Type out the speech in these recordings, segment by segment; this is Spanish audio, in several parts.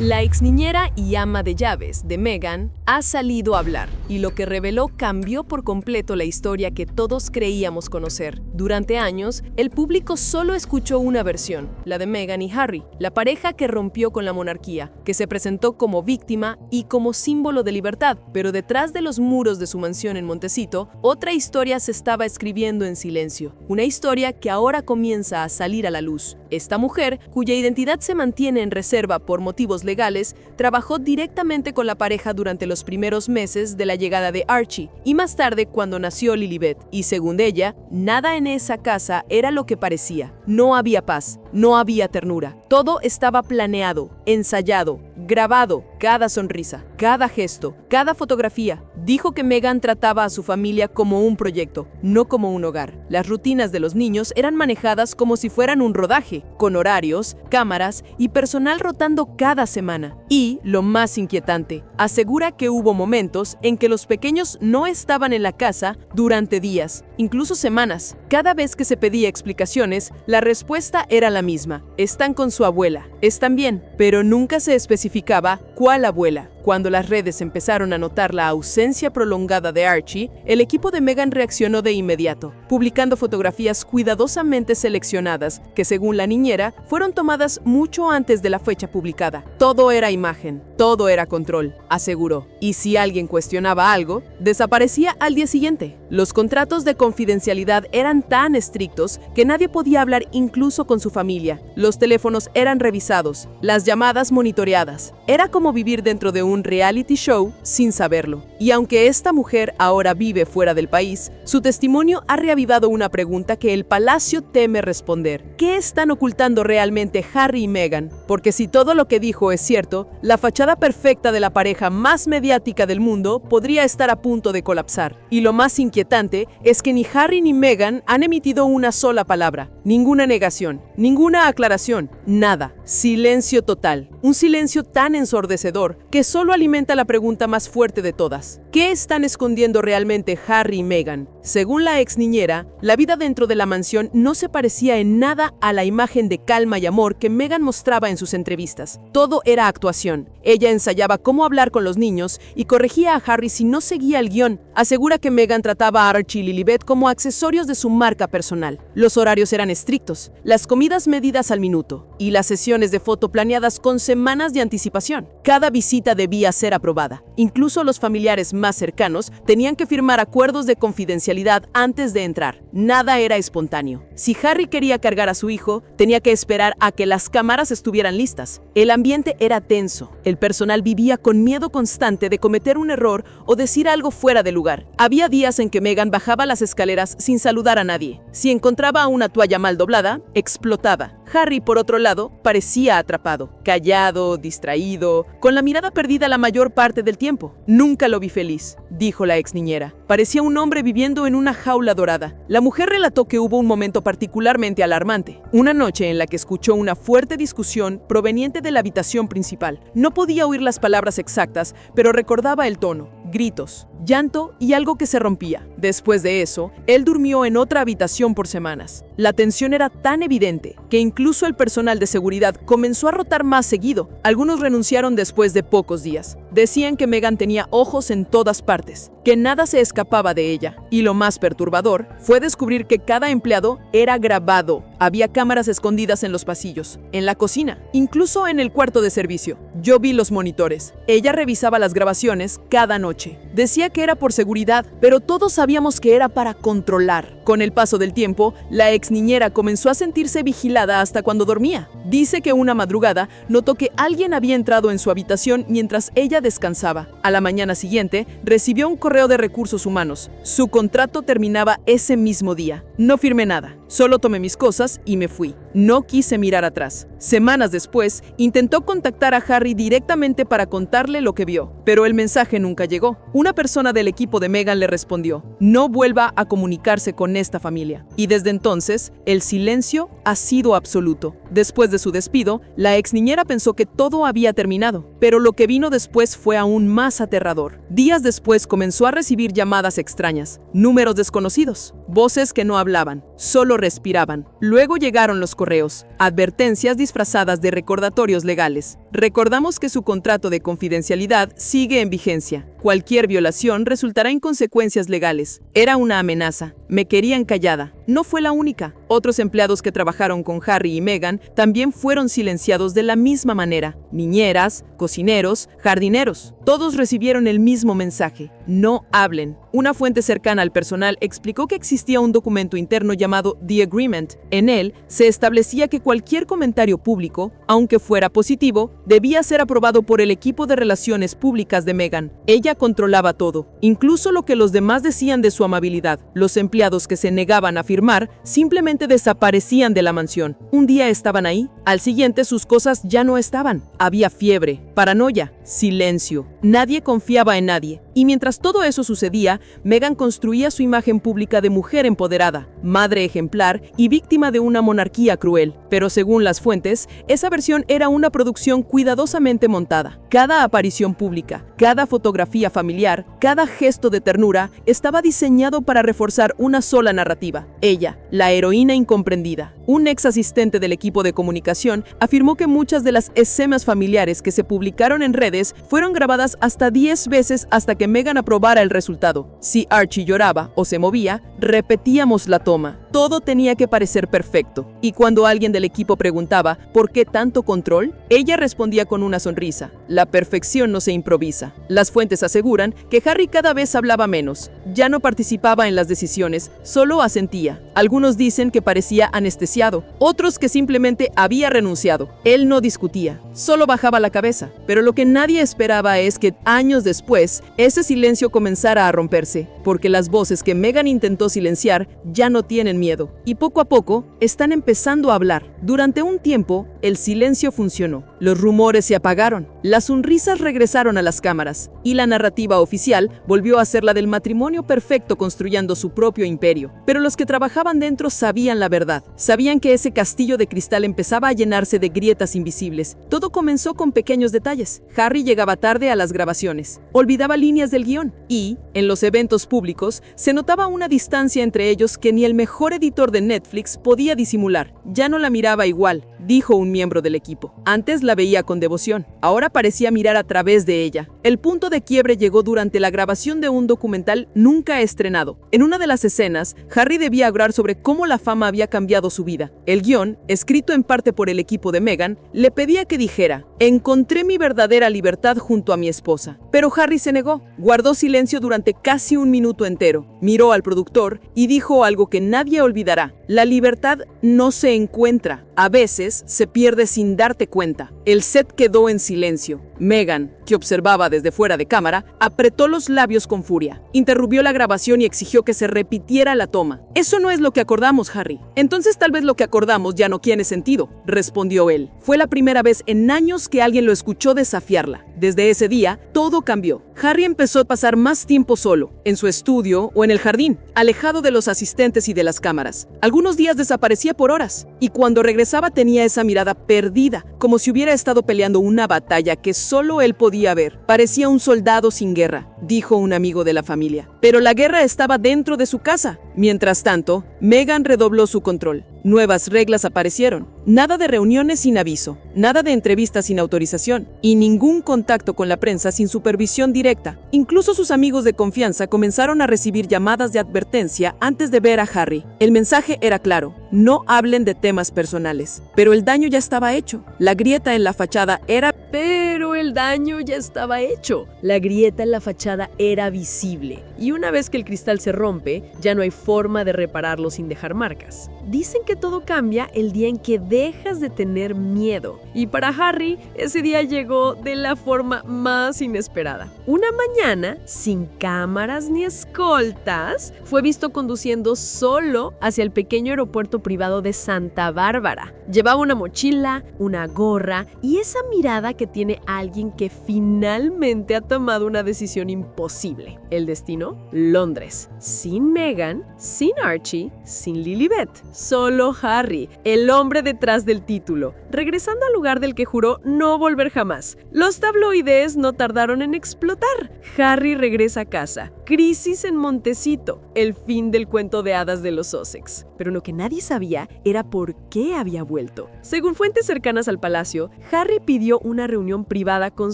La exniñera y ama de llaves de Meghan ha salido a hablar, y lo que reveló cambió por completo la historia que todos creíamos conocer. Durante años, el público solo escuchó una versión, la de Meghan y Harry, la pareja que rompió con la monarquía, que se presentó como víctima y como símbolo de libertad, pero detrás de los muros de su mansión en Montecito, otra historia se estaba escribiendo en silencio, una historia que ahora comienza a salir a la luz. Esta mujer, cuya identidad se mantiene en reserva por motivos legales, trabajó directamente con la pareja durante los primeros meses de la llegada de Archie y más tarde cuando nació Lilibet. Y según ella, nada en esa casa era lo que parecía. No había paz, no había ternura. Todo estaba planeado, ensayado, grabado, cada sonrisa, cada gesto, cada fotografía. Dijo que Meghan trataba a su familia como un proyecto, no como un hogar. Las rutinas de los niños eran manejadas como si fueran un rodaje, con horarios, cámaras y personal rotando cada semana. Y, lo más inquietante, asegura que hubo momentos en que los pequeños no estaban en la casa durante días, incluso semanas. Cada vez que se pedía explicaciones, la respuesta era la misma: están con su abuela, están bien, pero nunca se especificaba cuál abuela. Cuando las redes empezaron a notar la ausencia prolongada de Archie, el equipo de Meghan reaccionó de inmediato, publicando fotografías cuidadosamente seleccionadas que, según la niñera, fueron tomadas mucho antes de la fecha publicada. Todo era imagen, todo era control, aseguró. Y si alguien cuestionaba algo, desaparecía al día siguiente. Los contratos de confidencialidad eran tan estrictos que nadie podía hablar incluso con su familia. Los teléfonos eran revisados, las llamadas monitoreadas. Era como vivir dentro de un reality show sin saberlo. Y aunque esta mujer ahora vive fuera del país, su testimonio ha reavivado una pregunta que el palacio teme responder. ¿Qué están ocultando realmente Harry y Meghan? Porque si todo lo que dijo es cierto, la fachada perfecta de la pareja más mediática del mundo podría estar a punto de colapsar. Y lo más inquietante es que ni Harry ni Meghan han emitido una sola palabra, ninguna negación, ninguna aclaración, nada. Silencio total. Un silencio tan ensordecedor que solo alimenta la pregunta más fuerte de todas. ¿Qué están escondiendo realmente Harry y Meghan? Según la ex niñera, la vida dentro de la mansión no se parecía en nada a la imagen de calma y amor que Meghan mostraba en sus entrevistas. Todo era actuación. Ella ensayaba cómo hablar con los niños y corregía a Harry si no seguía el guión. Asegura que Meghan trataba a Archie y Lilibet como accesorios de su marca personal. Los horarios eran estrictos, las comidas medidas al minuto y las sesiones de foto planeadas con semanas de anticipación. Cada visita debía ser aprobada. Incluso los familiares más cercanos tenían que firmar acuerdos de confidencialidad antes de entrar. Nada era espontáneo. Si Harry quería cargar a su hijo, tenía que esperar a que las cámaras estuvieran listas. El ambiente era tenso. El personal vivía con miedo constante de cometer un error o decir algo fuera de lugar. Había días en que Meghan bajaba las escaleras sin saludar a nadie. Si encontraba una toalla mal doblada, explotaba. Harry, por otro lado, parecía atrapado, callado, distraído, con la mirada perdida la mayor parte del tiempo. Nunca lo vi feliz, dijo la ex niñera. Parecía un hombre viviendo en una jaula dorada. La mujer relató que hubo un momento particularmente alarmante, una noche en la que escuchó una fuerte discusión proveniente de la habitación principal. No podía oír las palabras exactas, pero recordaba el tono, gritos, llanto y algo que se rompía. Después de eso, él durmió en otra habitación por semanas. La tensión era tan evidente que incluso el personal de seguridad comenzó a rotar más seguido. Algunos renunciaron después de pocos días. Decían que Meghan tenía ojos en todas partes, que nada se escapaba de ella. Y lo más perturbador fue descubrir que cada empleado era grabado. Había cámaras escondidas en los pasillos, en la cocina, incluso en el cuarto de servicio. Yo vi los monitores. Ella revisaba las grabaciones cada noche. Decía que era por seguridad, pero todos sabíamos que era para controlar. Con el paso del tiempo, la ex niñera comenzó a sentirse vigilada hasta cuando dormía. Dice que una madrugada notó que alguien había entrado en su habitación mientras ella descansaba. A la mañana siguiente, recibió un correo de recursos humanos. Su contrato terminaba ese mismo día. No firmé nada, solo tomé mis cosas y me fui. No quise mirar atrás. Semanas después, intentó contactar a Harry directamente para contarle lo que vio, pero el mensaje nunca llegó. Una persona del equipo de Meghan le respondió: no vuelva a comunicarse con esta familia. Y desde entonces, el silencio ha sido absoluto. Después de su despido, la ex niñera pensó que todo había terminado, pero lo que vino después fue aún más aterrador. Días después comenzó a recibir llamadas extrañas, números desconocidos, voces que no hablaban, solo respiraban. Luego llegaron los correos, advertencias disfrazadas de recordatorios legales. Recordamos que su contrato de confidencialidad sigue en vigencia. Cualquier violación resultará en consecuencias legales. Era una amenaza. Me querían callada. No fue la única. Otros empleados que trabajaron con Harry y Meghan también fueron silenciados de la misma manera. Niñeras, cocineros, jardineros. Todos recibieron el mismo mensaje. No hablen. Una fuente cercana al personal explicó que existía un documento interno llamado The Agreement. En él se establecía que cualquier comentario público, aunque fuera positivo, debía ser aprobado por el equipo de relaciones públicas de Meghan. Ella controlaba todo, incluso lo que los demás decían de su amabilidad. Los empleados que se negaban a firmar simplemente desaparecían de la mansión. Un día estaban ahí, al siguiente sus cosas ya no estaban. Había fiebre, paranoia, silencio. Nadie confiaba en nadie. Y mientras todo eso sucedía, Meghan construía su imagen pública de mujer empoderada, madre ejemplar y víctima de una monarquía cruel. Pero según las fuentes, esa versión era una producción cuidadosamente montada. Cada aparición pública, cada fotografía familiar, cada gesto de ternura estaba diseñado para reforzar una sola narrativa. Ella, la heroína incomprendida. Un ex asistente del equipo de comunicación afirmó que muchas de las escenas familiares que se publicaron en redes fueron grabadas hasta 10 veces hasta que Meghan aprobara el resultado. Si Archie lloraba o se movía, repetíamos la toma. Todo tenía que parecer perfecto. Y cuando alguien del equipo preguntaba ¿por qué tanto control?, ella respondía con una sonrisa: la perfección no se improvisa. Las fuentes aseguran que Harry cada vez hablaba menos. Ya no participaba en las decisiones, solo asentía. Algunos dicen que parecía anestesiado, otros que simplemente había renunciado. Él no discutía, solo bajaba la cabeza. Pero lo que nadie esperaba es que, años después, ese silencio comenzara a romperse, porque las voces que Meghan intentó silenciar ya no tienen miedo, y poco a poco están empezando a hablar. Durante un tiempo, el silencio funcionó. Los rumores se apagaron, las sonrisas regresaron a las cámaras, y la narrativa oficial volvió a ser la del matrimonio perfecto construyendo su propio imperio. Pero los que trabajaban dentro sabían la verdad. Sabían que ese castillo de cristal empezaba a llenarse de grietas invisibles. Todo comenzó con pequeños detalles. Harry llegaba tarde a las grabaciones, olvidaba líneas del guión, y, en los eventos públicos, se notaba una distancia entre ellos que ni el mejor editor de Netflix podía disimular. Ya no la miraba igual, dijo un miembro del equipo. Antes la veía con devoción, ahora parecía mirar a través de ella. El punto de quiebre llegó durante la grabación de un documental nunca estrenado. En una de las escenas, Harry debía hablar sobre cómo la fama había cambiado su vida. El guión, escrito en parte por el equipo de Meghan, le pedía que dijera: encontré mi verdadera libertad junto a mi esposa. Pero Harry se negó, guardó silencio durante casi un minuto entero, miró al productor y dijo algo que nadie olvidará: la libertad no se encuentra, a veces se pierde sin darte cuenta. El set quedó en silencio. Meghan, que observaba desde fuera de cámara, apretó los labios con furia. Interrumpió la grabación y exigió que se repitiera la toma. Eso no es lo que acordamos, Harry. Entonces tal vez lo que acordamos ya no tiene sentido, respondió él. Fue la primera vez en años que alguien lo escuchó desafiarla. Desde ese día, todo cambió. Harry empezó a pasar más tiempo solo, en su estudio o en el jardín, alejado de los asistentes y de las cámaras. Algunos días desaparecía por horas, y cuando regresaba tenía esa mirada perdida, como si hubiera estado peleando una batalla que solo él podía ver. Parecía un soldado sin guerra, dijo un amigo de la familia. Pero la guerra estaba dentro de su casa. Mientras tanto, Meghan redobló su control. Nuevas reglas aparecieron. Nada de reuniones sin aviso, nada de entrevistas sin autorización, y ningún contacto con la prensa sin supervisión directa. Incluso sus amigos de confianza comenzaron a recibir llamadas de advertencia antes de ver a Harry. El mensaje era claro: no hablen de temas personales. Pero el daño ya estaba hecho. La grieta en la fachada era... Pero el daño ya estaba hecho. La grieta en la fachada era visible. Y una vez que el cristal se rompe, ya no hay forma de repararlo sin dejar marcas. Dicen que todo cambia el día en que dejas de tener miedo. Y para Harry, ese día llegó de la forma más inesperada. Una mañana, sin cámaras ni escoltas, fue visto conduciendo solo hacia el pequeño aeropuerto privado de Santa Bárbara. Llevaba una mochila, una gorra y esa mirada que tiene alguien que finalmente ha tomado una decisión importante imposible. El destino, Londres. Sin Meghan, sin Archie, sin Lilibet. Solo Harry, el hombre detrás del título, regresando al lugar del que juró no volver jamás. Los tabloides no tardaron en explotar. Harry regresa a casa. Crisis en Montecito, el fin del cuento de hadas de los Sussex. Pero lo que nadie sabía era por qué había vuelto. Según fuentes cercanas al palacio, Harry pidió una reunión privada con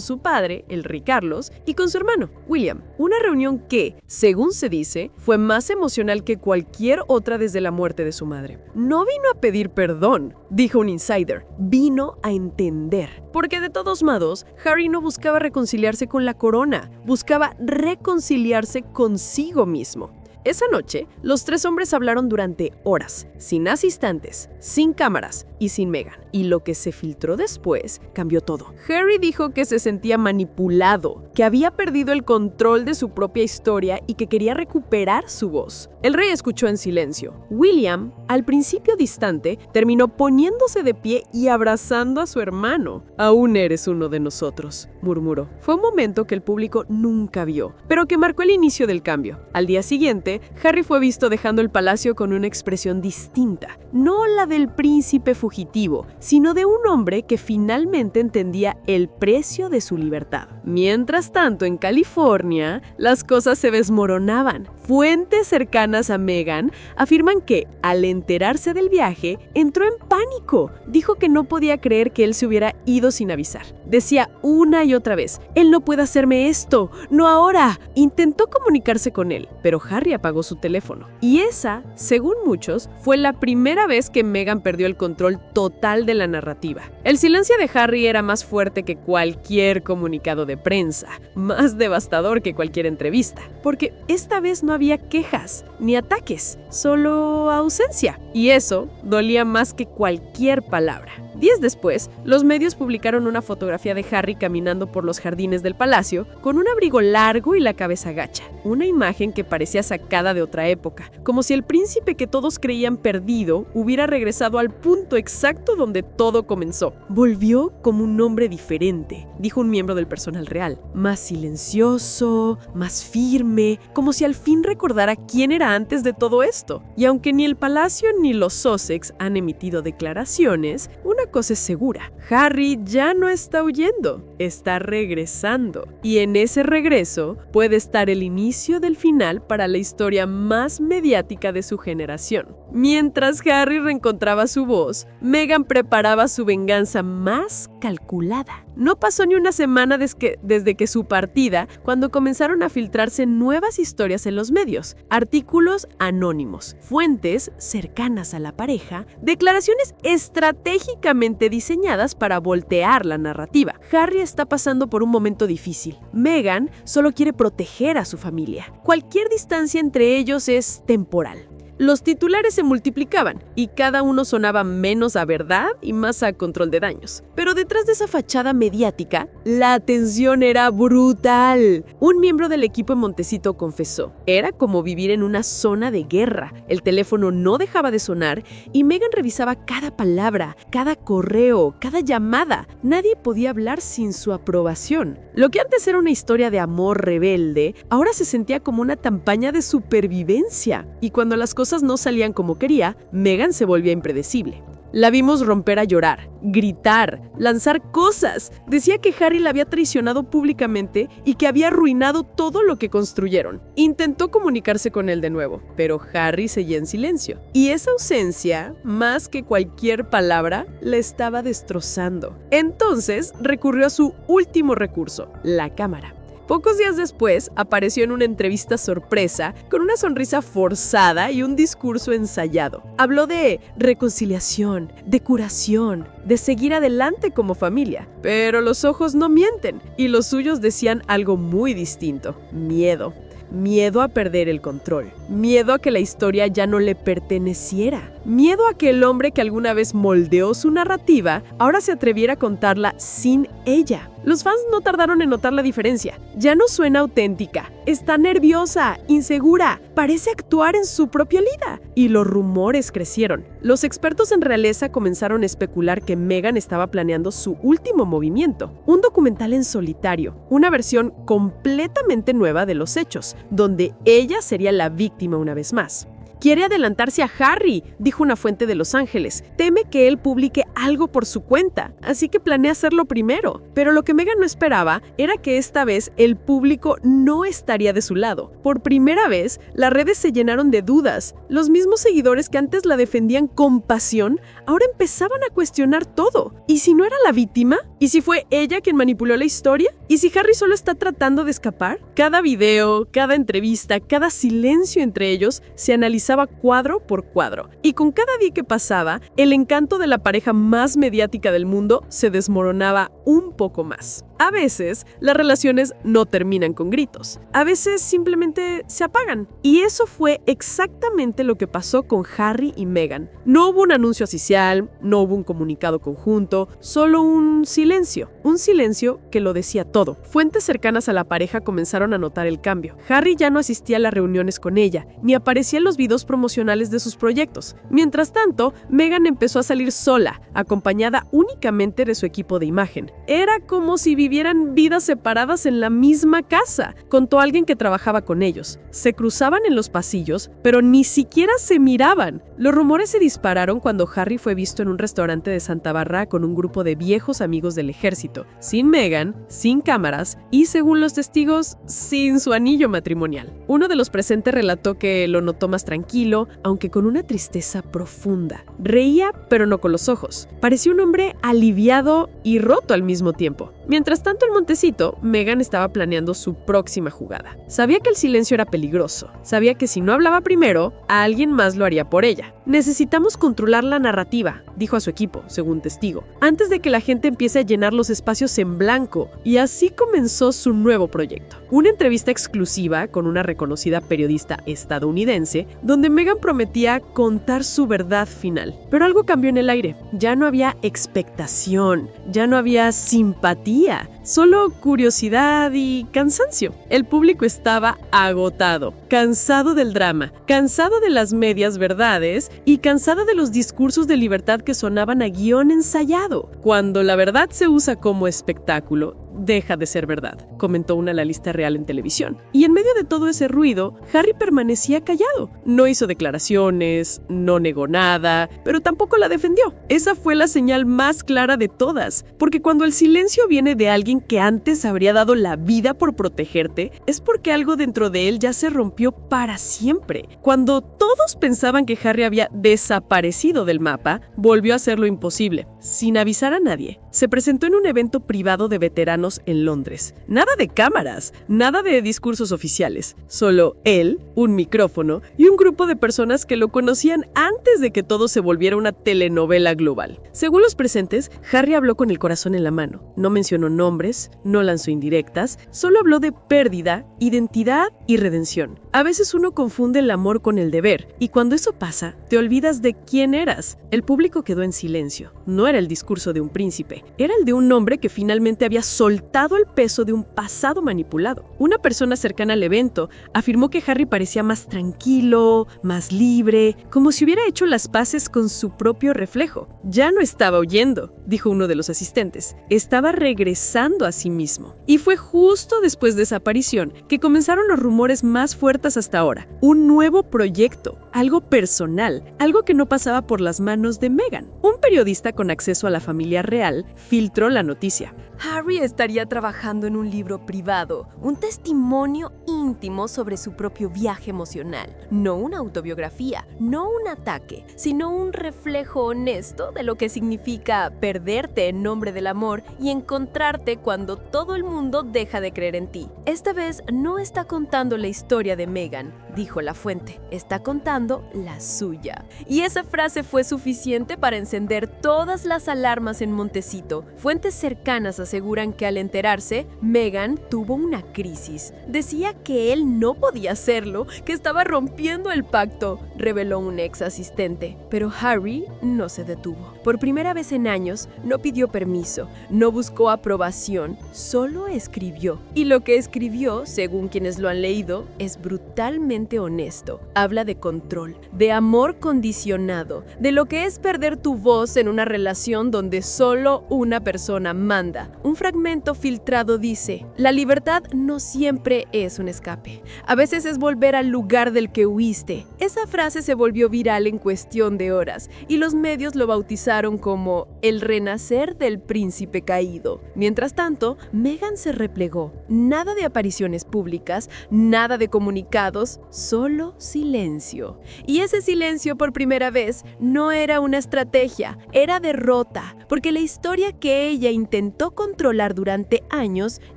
su padre, el rey Carlos, y con su hermano, William. Una reunión que, según se dice, fue más emocional que cualquier otra desde la muerte de su madre. No vino a pedir perdón, dijo un insider, vino a entender. Porque de todos modos, Harry no buscaba reconciliarse con la corona, buscaba reconciliarse consigo mismo. Esa noche, los tres hombres hablaron durante horas, sin asistentes, sin cámaras y sin Meghan. Y lo que se filtró después cambió todo. Harry dijo que se sentía manipulado, que había perdido el control de su propia historia y que quería recuperar su voz. El rey escuchó en silencio. William, al principio distante, terminó poniéndose de pie y abrazando a su hermano. «Aún eres uno de nosotros», murmuró. Fue un momento que el público nunca vio, pero que marcó el inicio del cambio. Al día siguiente, Harry fue visto dejando el palacio con una expresión distinta, no la del príncipe fugitivo, sino de un hombre que finalmente entendía el precio de su libertad. Mientras tanto, en California, las cosas se desmoronaban. Fuentes cercanas a Meghan afirman que, al enterarse del viaje, entró en pánico. Dijo que no podía creer que él se hubiera ido sin avisar. Decía una y otra vez, «Él no puede hacerme esto, no ahora». Intentó comunicarse con él, pero Harry apagó su teléfono. Y esa, según muchos, fue la primera vez que Meghan perdió el control total de la narrativa. El silencio de Harry era más fuerte que cualquier comunicado de prensa, más devastador que cualquier entrevista, porque esta vez no había quejas ni ataques, solo ausencia. Y eso dolía más que cualquier palabra. Días después, los medios publicaron una fotografía de Harry caminando por los jardines del palacio con un abrigo largo y la cabeza gacha. Una imagen que parecía sacada de otra época, como si el príncipe que todos creían perdido hubiera regresado al punto exacto donde todo comenzó. Volvió como un hombre diferente, dijo un miembro del personal real. Más silencioso, más firme, como si al fin recordara quién era antes de todo esto. Y aunque ni el palacio ni los Sussex han emitido declaraciones, una cosa es segura, Harry ya no está huyendo, está regresando. Y en ese regreso puede estar el inicio del final para la historia más mediática de su generación. Mientras Harry reencontraba su voz, Meghan preparaba su venganza más calculada. No pasó ni una semana desde que su partida, cuando comenzaron a filtrarse nuevas historias en los medios, artículos anónimos, fuentes cercanas a la pareja, declaraciones estratégicamente diseñadas para voltear la narrativa. Harry está pasando por un momento difícil. Meghan solo quiere proteger a su familia. Cualquier distancia entre ellos es temporal. Los titulares se multiplicaban y cada uno sonaba menos a verdad y más a control de daños. Pero detrás de esa fachada mediática, la tensión era brutal. Un miembro del equipo en Montecito confesó, era como vivir en una zona de guerra. El teléfono no dejaba de sonar y Meghan revisaba cada palabra, cada correo, cada llamada. Nadie podía hablar sin su aprobación. Lo que antes era una historia de amor rebelde, ahora se sentía como una campaña de supervivencia. Y cuando las cosas no salían como quería, Meghan se volvía impredecible. La vimos romper a llorar, gritar, lanzar cosas. Decía que Harry la había traicionado públicamente y que había arruinado todo lo que construyeron. Intentó comunicarse con él de nuevo, pero Harry seguía en silencio. Y esa ausencia, más que cualquier palabra, le estaba destrozando. Entonces recurrió a su último recurso, la cámara. Pocos días después, apareció en una entrevista sorpresa con una sonrisa forzada y un discurso ensayado. Habló de reconciliación, de curación, de seguir adelante como familia. Pero los ojos no mienten, y los suyos decían algo muy distinto: miedo. Miedo a perder el control, miedo a que la historia ya no le perteneciera. Miedo a que el hombre que alguna vez moldeó su narrativa ahora se atreviera a contarla sin ella. Los fans no tardaron en notar la diferencia. Ya no suena auténtica, está nerviosa, insegura, parece actuar en su propia vida. Y los rumores crecieron. Los expertos en realeza comenzaron a especular que Meghan estaba planeando su último movimiento, un documental en solitario, una versión completamente nueva de los hechos, donde ella sería la víctima una vez más. Quiere adelantarse a Harry, dijo una fuente de Los Ángeles. Teme que él publique algo por su cuenta, así que planea hacerlo primero. Pero lo que Meghan no esperaba era que esta vez el público no estaría de su lado. Por primera vez, las redes se llenaron de dudas. Los mismos seguidores que antes la defendían con pasión, ahora empezaban a cuestionar todo. ¿Y si no era la víctima? ¿Y si fue ella quien manipuló la historia? ¿Y si Harry solo está tratando de escapar? Cada video, cada entrevista, cada silencio entre ellos se analizaba cuadro por cuadro. Y con cada día que pasaba, el encanto de la pareja más mediática del mundo se desmoronaba un poco más. A veces, las relaciones no terminan con gritos. A veces simplemente se apagan. Y eso fue exactamente lo que pasó con Harry y Meghan. No hubo un anuncio oficial, no hubo un comunicado conjunto, solo un silencio. Un silencio que lo decía todo. Fuentes cercanas a la pareja comenzaron a notar el cambio. Harry ya no asistía a las reuniones con ella, ni aparecía en los videos promocionales de sus proyectos. Mientras tanto, Meghan empezó a salir sola, acompañada únicamente de su equipo de imagen. Era como si vivieran vidas separadas en la misma casa, contó alguien que trabajaba con ellos. Se cruzaban en los pasillos, pero ni siquiera se miraban. Los rumores se dispararon cuando Harry fue visto en un restaurante de Santa Bárbara con un grupo de viejos amigos del ejército, sin Meghan, sin cámaras y, según los testigos, sin su anillo matrimonial. Uno de los presentes relató que lo notó más tranquilo, aunque con una tristeza profunda. Reía, pero no con los ojos. Parecía un hombre aliviado y roto al mismo tiempo. Mientras tanto, en Montecito, Meghan estaba planeando su próxima jugada. Sabía que el silencio era peligroso. Sabía que si no hablaba primero, alguien más lo haría por ella. Necesitamos controlar la narrativa, dijo a su equipo, según testigo, antes de que la gente empiece a llenar los espacios en blanco. Y así comenzó su nuevo proyecto. Una entrevista exclusiva con una reconocida periodista estadounidense, donde Meghan prometía contar su verdad final. Pero algo cambió en el aire. Ya no había expectación, ya no había simpatía, solo curiosidad y cansancio. El público estaba agotado, cansado del drama, cansado de las medias verdades y cansado de los discursos de libertad que sonaban a guión ensayado. Cuando la verdad se usa como espectáculo, deja de ser verdad, comentó una analista real en televisión. Y en medio de todo ese ruido, Harry permanecía callado. No hizo declaraciones, no negó nada, pero tampoco la defendió. Esa fue la señal más clara de todas, porque cuando el silencio viene de alguien que antes habría dado la vida por protegerte, es porque algo dentro de él ya se rompió para siempre. Cuando todos pensaban que Harry había desaparecido del mapa, volvió a hacer lo imposible, sin avisar a nadie. Se presentó en un evento privado de veteranos en Londres. Nada de cámaras, nada de discursos oficiales. Solo él, un micrófono y un grupo de personas que lo conocían antes de que todo se volviera una telenovela global. Según los presentes, Harry habló con el corazón en la mano. No mencionó nombres, no lanzó indirectas, solo habló de pérdida, identidad y redención. A veces uno confunde el amor con el deber, y cuando eso pasa, te olvidas de quién eras. El público quedó en silencio. No era el discurso de un príncipe, era el de un hombre que finalmente había soltado el peso de un pasado manipulado. Una persona cercana al evento afirmó que Harry parecía más tranquilo, más libre, como si hubiera hecho las paces con su propio reflejo. Ya no estaba huyendo, dijo uno de los asistentes, estaba regresando a sí mismo. Y fue justo después de esa aparición que comenzaron los rumores más fuertes hasta ahora. Un nuevo proyecto, algo personal, algo que no pasaba por las manos de Meghan. Un periodista con acceso a la familia real filtró la noticia. Harry estaría trabajando en un libro privado, un testimonio íntimo sobre su propio viaje emocional. No una autobiografía, no un ataque, sino un reflejo honesto de lo que significa perderte en nombre del amor y encontrarte cuando todo el mundo deja de creer en ti. Esta vez no está contando la historia de Meghan, dijo la fuente, está contando la suya. Y esa frase fue suficiente para encender todas las alarmas en Montecito. Fuentes cercanas aseguran que al enterarse, Meghan tuvo una crisis. Decía que él no podía hacerlo, que estaba rompiendo el pacto, reveló un ex asistente. Pero Harry no se detuvo. Por primera vez en años, no pidió permiso, no buscó aprobación, solo escribió. Y lo que escribió, según quienes lo han leído, es brutalmente honesto. Habla de control, de amor condicionado, de lo que es perder tu voz en una relación donde solo una persona manda. Un fragmento filtrado dice: la libertad no siempre es un escape. A veces es volver al lugar del que huiste. Esa frase se volvió viral en cuestión de horas y los medios lo bautizaron como el renacer del príncipe caído. Mientras tanto, Meghan se replegó. Nada de apariciones públicas, nada de comunicados, solo silencio. Y ese silencio por primera vez no era una estrategia, era derrota, porque la historia que ella intentó controlar durante años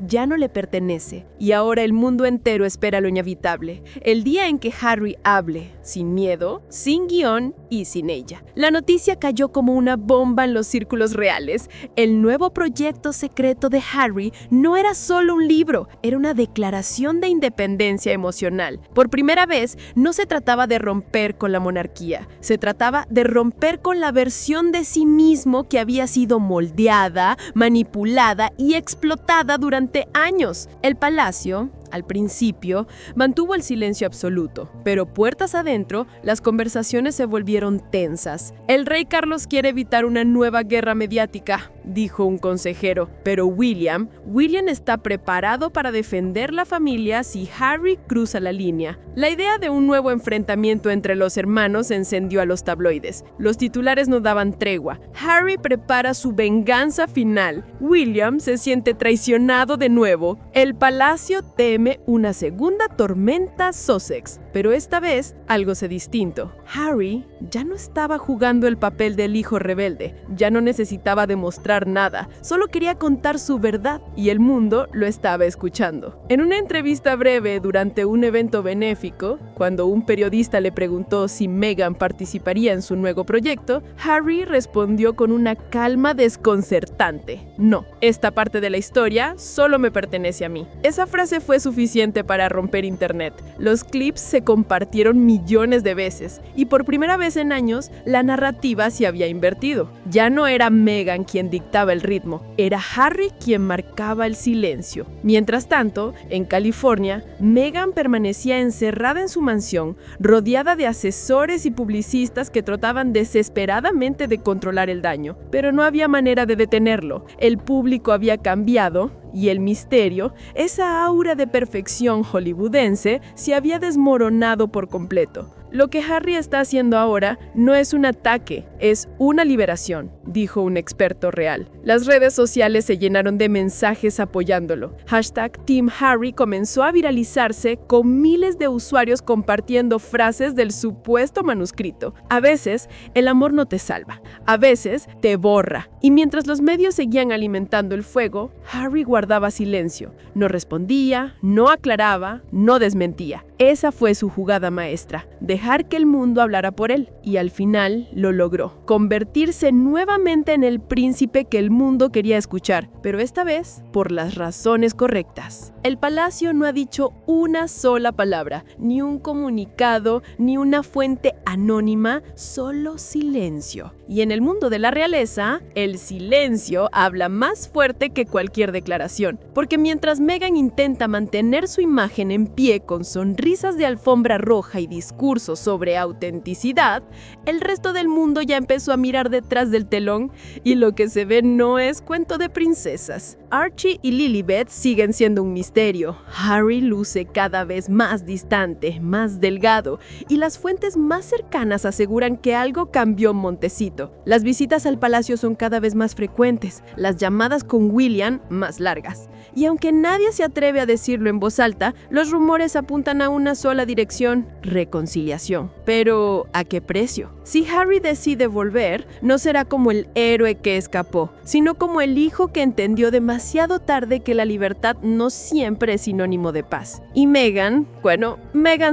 ya no le pertenece. Y ahora el mundo entero espera lo inevitable, el día en que Harry hable, sin miedo, sin guión y sin ella. La noticia cayó como una bomba en los círculos reales. El nuevo proyecto secreto de Harry no era solo un libro, era una declaración de independencia emocional. Por primera vez, no se trataba de romper con la monarquía, se trataba de romper con la versión de sí mismo que había sido moldeada, manipulada y explotada durante años. El palacio, al principio, mantuvo el silencio absoluto, pero puertas adentro, las conversaciones se volvieron tensas. El rey Carlos quiere evitar una nueva guerra mediática, dijo un consejero, pero William está preparado para defender la familia si Harry cruza la línea. La idea de un nuevo enfrentamiento entre los hermanos encendió a los tabloides. Los titulares no daban tregua. Harry prepara su venganza final. William se siente traicionado de nuevo. El palacio teme una segunda tormenta Sussex, pero esta vez algo se distinto. Harry ya no estaba jugando el papel del hijo rebelde, ya no necesitaba demostrar nada, solo quería contar su verdad y el mundo lo estaba escuchando. En una entrevista breve durante un evento benéfico, cuando un periodista le preguntó si Meghan participaría en su nuevo proyecto, Harry respondió con una calma desconcertante: no, esta parte de la historia solo me pertenece a mí. Esa frase fue suficiente para romper internet. Los clips se compartieron millones de veces y por primera vez en años la narrativa se había invertido. Ya no era Meghan quien dictaba el ritmo, era Harry quien marcaba el silencio. Mientras tanto, en California, Meghan permanecía encerrada en su mansión, rodeada de asesores y publicistas que trataban desesperadamente de controlar el daño, pero no había manera de detenerlo. El público había cambiado y el misterio, esa aura de perfección hollywoodense, se había desmoronado por completo. Lo que Harry está haciendo ahora no es un ataque, es una liberación, dijo un experto real. Las redes sociales se llenaron de mensajes apoyándolo. #TeamHarry comenzó a viralizarse con miles de usuarios compartiendo frases del supuesto manuscrito. A veces, el amor no te salva, a veces te borra. Y mientras los medios seguían alimentando el fuego, Harry guardaba silencio. No respondía, no aclaraba, no desmentía. Esa fue su jugada maestra, dejar que el mundo hablara por él. Y al final lo logró, convertirse nuevamente en el príncipe que el mundo quería escuchar, pero esta vez por las razones correctas. El palacio no ha dicho una sola palabra, ni un comunicado, ni una fuente anónima, solo silencio. Y en el mundo de la realeza, el silencio habla más fuerte que cualquier declaración, porque mientras Meghan intenta mantener su imagen en pie con sonrisas de alfombra roja y discursos sobre autenticidad, el resto del mundo ya empezó a mirar detrás del telón y lo que se ve no es cuento de princesas. Archie y Lilibet siguen siendo un misterio. Harry luce cada vez más distante, más delgado, y las fuentes más cercanas aseguran que algo cambió en Montecito. Las visitas al palacio son cada vez más frecuentes, las llamadas con William más largas. Y aunque nadie se atreve a decirlo en voz alta, los rumores apuntan a una sola dirección: reconciliación. Pero, ¿a qué precio? Si Harry decide volver, no será como el héroe que escapó, sino como el hijo que entendió demasiado tarde que la libertad no siempre es sinónimo de paz. Y Meghan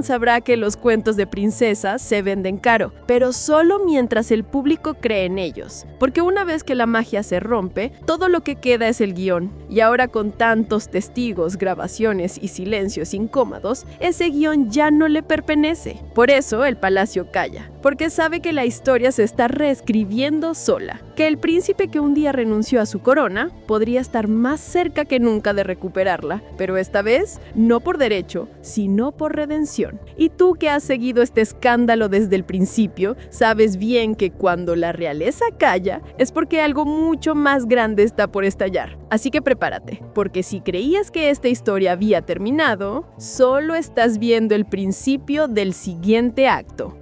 sabrá que los cuentos de princesas se venden caro, pero solo mientras el público cree en ellos, porque una vez que la magia se rompe, todo lo que queda es el guión. Y ahora con tantos testigos, grabaciones y silencios incómodos, ese guión ya no le pertenece. Por eso el palacio calla, porque sabe que la historia se está reescribiendo sola, que el príncipe que un día renunció a su corona podría estar más cerca que nunca de recuperarla, pero esta vez no por derecho, sino por redención. Y tú que has seguido este escándalo desde el principio, sabes bien que cuando la realeza calla es porque algo mucho más grande está por estallar. Así que prepárate, porque si creías que esta historia había terminado, solo estás viendo el principio del siguiente acto.